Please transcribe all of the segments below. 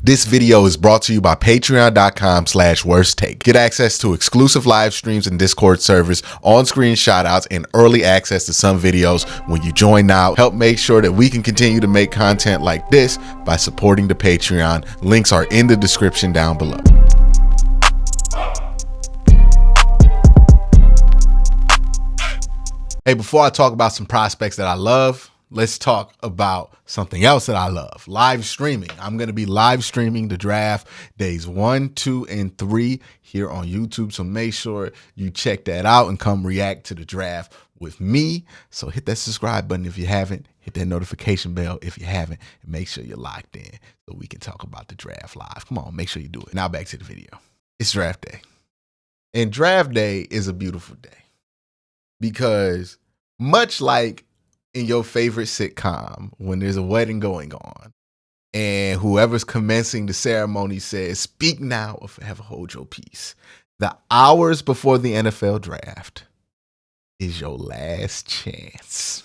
This video is brought to you by patreon.com/worsttake. Get access to exclusive live streams and Discord servers, on-screen shoutouts, and early access to some videos when you join now. Help make sure that we can continue to make content like this by supporting the Patreon. Links are in the description down below. Hey, before I talk about some prospects that I love, let's talk about something else that I love, live streaming. I'm going to be live streaming the draft days 1, 2, and 3 here on YouTube. So make sure you check that out and come react to the draft with me. So hit that subscribe button if you haven't, hit that notification bell if you haven't, and make sure you're locked in so we can talk about the draft live. Come on, make sure you do it. Now back to the video. It's draft day. And draft day is a beautiful day because much like in your favorite sitcom, when there's a wedding going on and whoever's commencing the ceremony says, "Speak now or forever hold your peace," the hours before the NFL draft is your last chance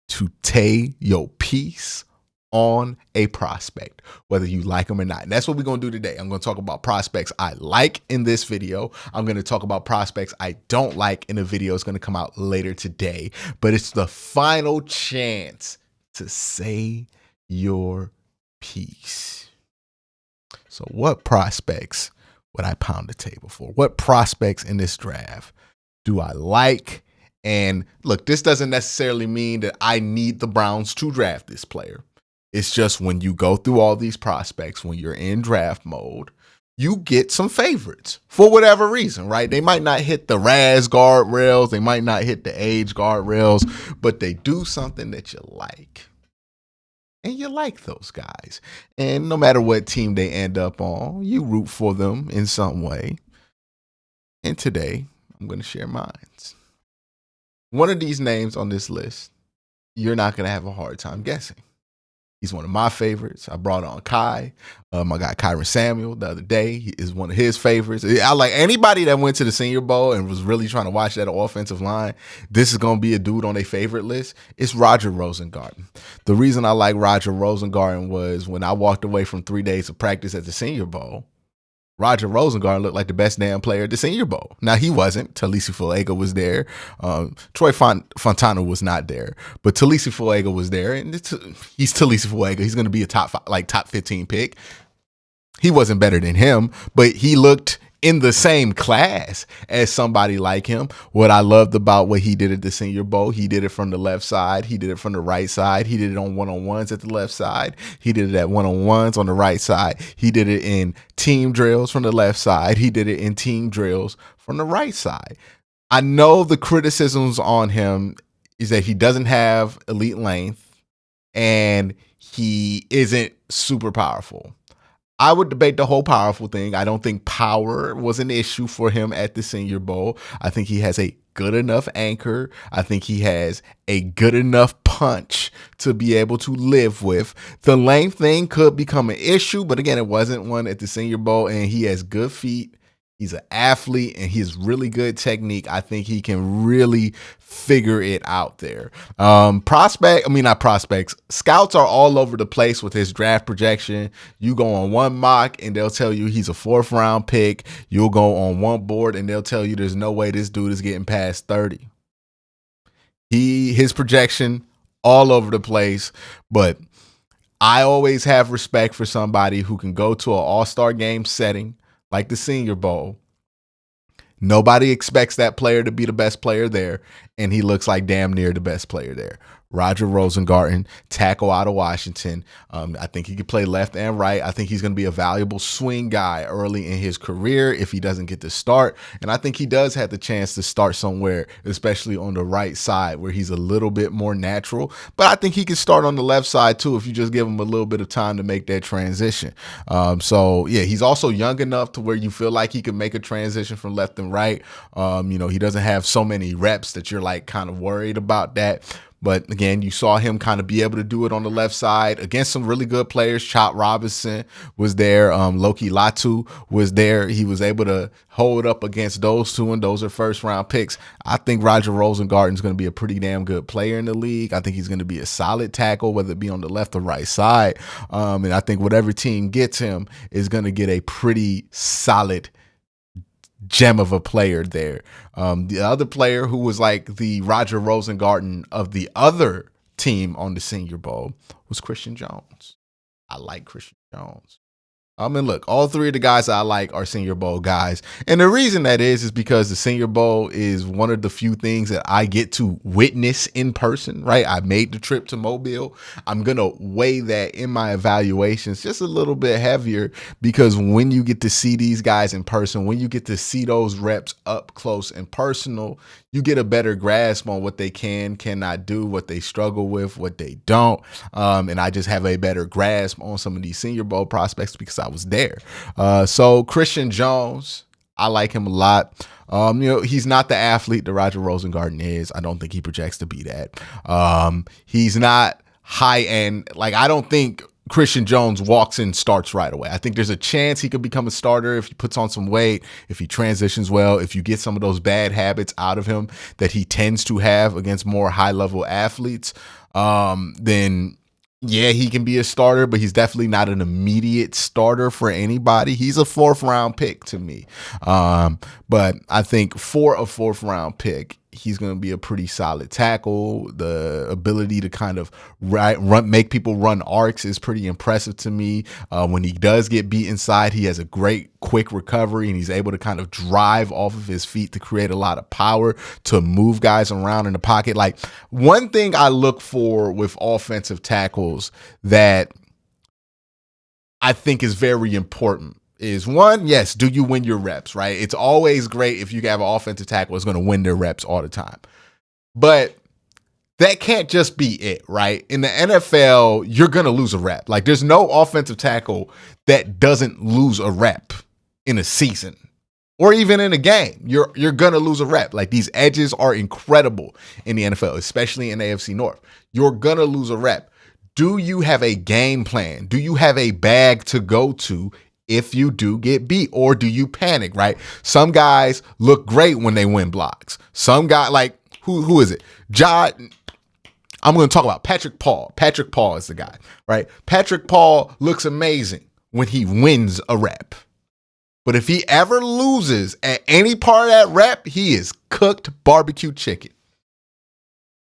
to take your piece on a prospect, whether you like them or not. And that's what we're going to do today. I'm going to talk about prospects I like in this video. I'm going to talk about prospects I don't like in a video. It's going to come out later today, but it's the final chance to say your piece. So what prospects would I pound the table for? What prospects in this draft do I like? And look, this doesn't necessarily mean that I need the Browns to draft this player. It's just when you go through all these prospects, when you're in draft mode, you get some favorites for whatever reason, right? They might not hit the RAS guardrails. They might not hit the age guardrails, but they do something that you like. And you like those guys. And no matter what team they end up on, you root for them in some way. And today, I'm going to share mine. One of these names on this list, you're not going to have a hard time guessing. He's one of my favorites. I brought on Kai, my guy Kyron Samuel, the other day. He is one of his favorites. I like anybody that went to the Senior Bowl and was really trying to watch that offensive line. This is going to be a dude on their favorite list. It's Roger Rosengarten. The reason I like Roger Rosengarten was when I walked away from 3 days of practice at the Senior Bowl, Roger Rosengarten looked like the best damn player at the Senior Bowl. Now, he wasn't. Talisi Fulega was there. Troy Fontana was not there. But Talisi Fulega was there. And he's Talisi Fulega. He's going to be a top 15 pick. He wasn't better than him, but he looked in the same class as somebody like him. What I loved about what he did at the Senior Bowl, he did it from the left side. He did it from the right side. He did it on one-on-ones at the left side. He did it at one-on-ones on the right side. He did it in team drills from the left side. He did it in team drills from the right side. I know the criticisms on him is that he doesn't have elite length and he isn't super powerful. I would debate the whole powerful thing. I don't think power was an issue for him at the Senior Bowl. I think he has a good enough anchor. I think he has a good enough punch to be able to live with. The length thing could become an issue, but again, it wasn't one at the Senior Bowl, and he has good feet. He's an athlete and he has really good technique. I think he can really figure it out there. Scouts are all over the place with his draft projection. You go on one mock and they'll tell you he's a 4th round pick. You'll go on one board and they'll tell you there's no way this dude is getting past 30. His projection all over the place, but I always have respect for somebody who can go to an all-star game setting like the Senior Bowl. Nobody expects that player to be the best player there, and he looks like damn near the best player there. Roger Rosengarten, tackle out of Washington. I think he could play left and right. I think he's going to be a valuable swing guy early in his career if he doesn't get to start. And I think he does have the chance to start somewhere, especially on the right side where he's a little bit more natural. But I think he can start on the left side too if you just give him a little bit of time to make that transition. So yeah, he's also young enough to where you feel like he can make a transition from left and right. He doesn't have so many reps that you're like kind of worried about that. But again, you saw him kind of be able to do it on the left side against some really good players. Chop Robinson was there. Loki Latu was there. He was able to hold up against those two, and those are first round picks. I think Roger Rosengarten is going to be a pretty damn good player in the league. I think he's going to be a solid tackle, whether it be on the left or right side. And I think whatever team gets him is going to get a pretty solid gem of a player there. The other player who was like the Roger Rosengarten of the other team on the Senior Bowl was Christian Jones. I like Christian Jones. I mean, look, all three of the guys I like are Senior Bowl guys. And the reason that is because the Senior Bowl is one of the few things that I get to witness in person, right? I made the trip to Mobile. I'm going to weigh that in my evaluations just a little bit heavier, because when you get to see these guys in person, when you get to see those reps up close and personal, you get a better grasp on what they cannot do, what they struggle with, what they don't. And I just have a better grasp on some of these Senior Bowl prospects because I was there. So Christian Jones, I like him a lot. He's not the athlete that Roger Rosengarten is. I don't think he projects to be that. He's not high end. Like, I don't think Christian Jones walks in, starts right away. I think there's a chance he could become a starter if he puts on some weight, if he transitions well, if you get some of those bad habits out of him that he tends to have against more high-level athletes. Then yeah, he can be a starter, but he's definitely not an immediate starter for anybody. He's a fourth-round pick to me. But I think for a fourth-round pick, he's going to be a pretty solid tackle. The ability to kind of make people run arcs is pretty impressive to me. When he does get beat inside, he has a great quick recovery, and he's able to kind of drive off of his feet to create a lot of power to move guys around in the pocket. Like, one thing I look for with offensive tackles that I think is very important is, one, yes, do you win your reps, right? It's always great if you have an offensive tackle that's going to win their reps all the time. But that can't just be it, right? In the NFL, you're going to lose a rep. Like, there's no offensive tackle that doesn't lose a rep in a season or even in a game. You're going to lose a rep. Like, these edges are incredible in the NFL, especially in the AFC North. You're going to lose a rep. Do you have a game plan? Do you have a bag to go to if you do get beat, or do you panic, right? Some guys look great when they win blocks. Some guy, like, who is it? I'm going to talk about Patrick Paul. Patrick Paul is the guy, right? Patrick Paul looks amazing when he wins a rep. But if he ever loses at any part of that rep, he is cooked barbecue chicken.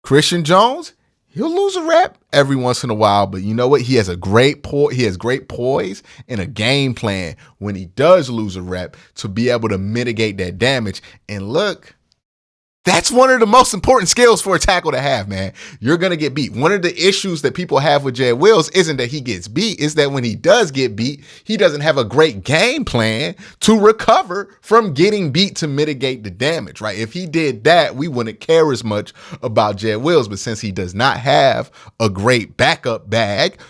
Christian Jones, he'll lose a rep every once in a while, but you know what? He has great poise and a game plan when he does lose a rep to be able to mitigate that damage. And look, that's one of the most important skills for a tackle to have, man. You're going to get beat. One of the issues that people have with Jed Wills isn't that he gets beat. It's that when he does get beat, he doesn't have a great game plan to recover from getting beat to mitigate the damage, right? If he did that, we wouldn't care as much about Jed Wills. But since he does not have a great backup bag,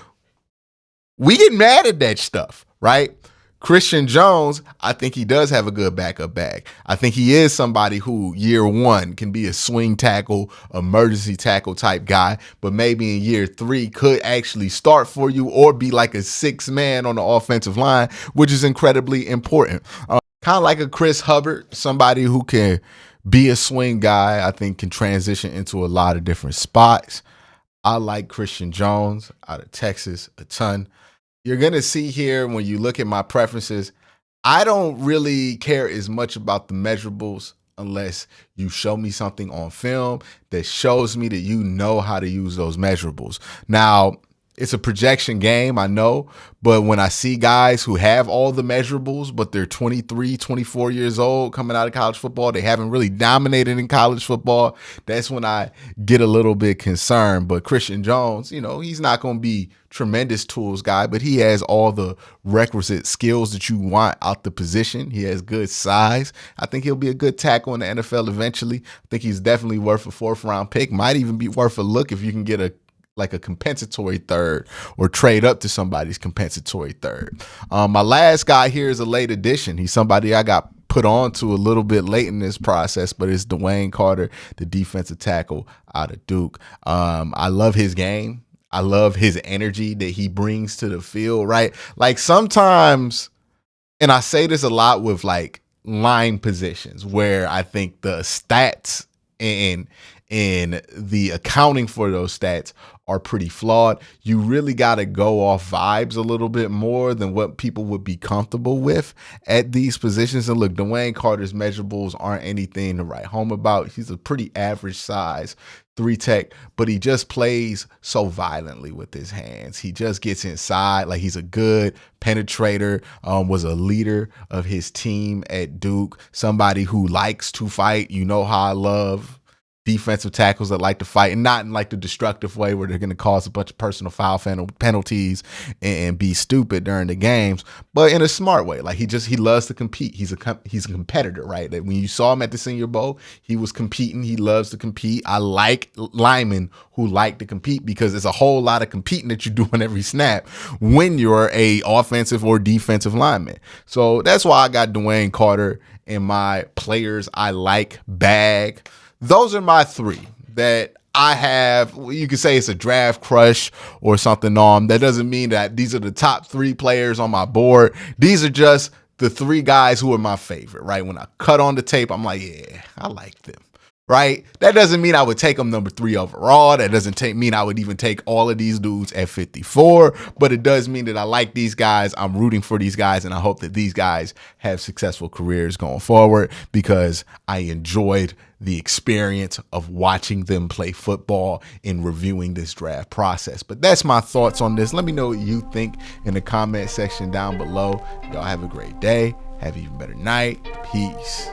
we get mad at that stuff, right? Christian Jones, I think he does have a good backup bag. I think he is somebody who year one can be a swing tackle, emergency tackle type guy, but maybe in year three could actually start for you or be like a sixth man on the offensive line, which is incredibly important. Kind of like a Chris Hubbard, somebody who can be a swing guy, I think can transition into a lot of different spots. I like Christian Jones out of Texas a ton. You're going to see here when you look at my preferences, I don't really care as much about the measurables unless you show me something on film that shows me that you know how to use those measurables. Now, it's a projection game, I know, but when I see guys who have all the measurables, but they're 23, 24 years old coming out of college football, they haven't really dominated in college football, that's when I get a little bit concerned. But Christian Jones, he's not going to be tremendous tools guy, but he has all the requisite skills that you want out the position. He has good size. I think he'll be a good tackle in the NFL eventually. I think he's definitely worth a fourth-round pick. Might even be worth a look if you can get a compensatory third or trade up to somebody's compensatory third. My last guy here is a late addition. He's somebody I got put on to a little bit late in this process, but it's Dwayne Carter, the defensive tackle out of Duke. I love his game. I love his energy that he brings to the field, right? Like sometimes, and I say this a lot with like line positions where I think the stats and the accounting for those stats are pretty flawed. You really got to go off vibes a little bit more than what people would be comfortable with at these positions. And look, Dwayne Carter's measurables aren't anything to write home about. He's a pretty average size 3 tech, but he just plays so violently with his hands. He just gets inside. Like he's a good penetrator, was a leader of his team at Duke, somebody who likes to fight. You know how I love defensive tackles that like to fight, and not in like the destructive way where they're going to cause a bunch of personal foul penalties and be stupid during the games, but in a smart way. Like he loves to compete. He's a competitor, right? That when you saw him at the Senior Bowl, he was competing. He loves to compete. I like linemen who like to compete because there's a whole lot of competing that you do on every snap when you're a offensive or defensive lineman. So that's why I got Dwayne Carter in my players I like bag. Those are my 3 that I have. You could say it's a draft crush or something on. That doesn't mean that these are the top 3 players on my board. These are just the 3 guys who are my favorite, right? When I cut on the tape, I'm like, yeah, I like them, right? That doesn't mean I would take them number 3 overall. That doesn't mean I would even take all of these dudes at 54, but it does mean that I like these guys. I'm rooting for these guys, and I hope that these guys have successful careers going forward because I enjoyed the experience of watching them play football and reviewing this draft process. But that's my thoughts on this. Let me know what you think in the comment section down below. Y'all have a great day. Have an even better night. Peace.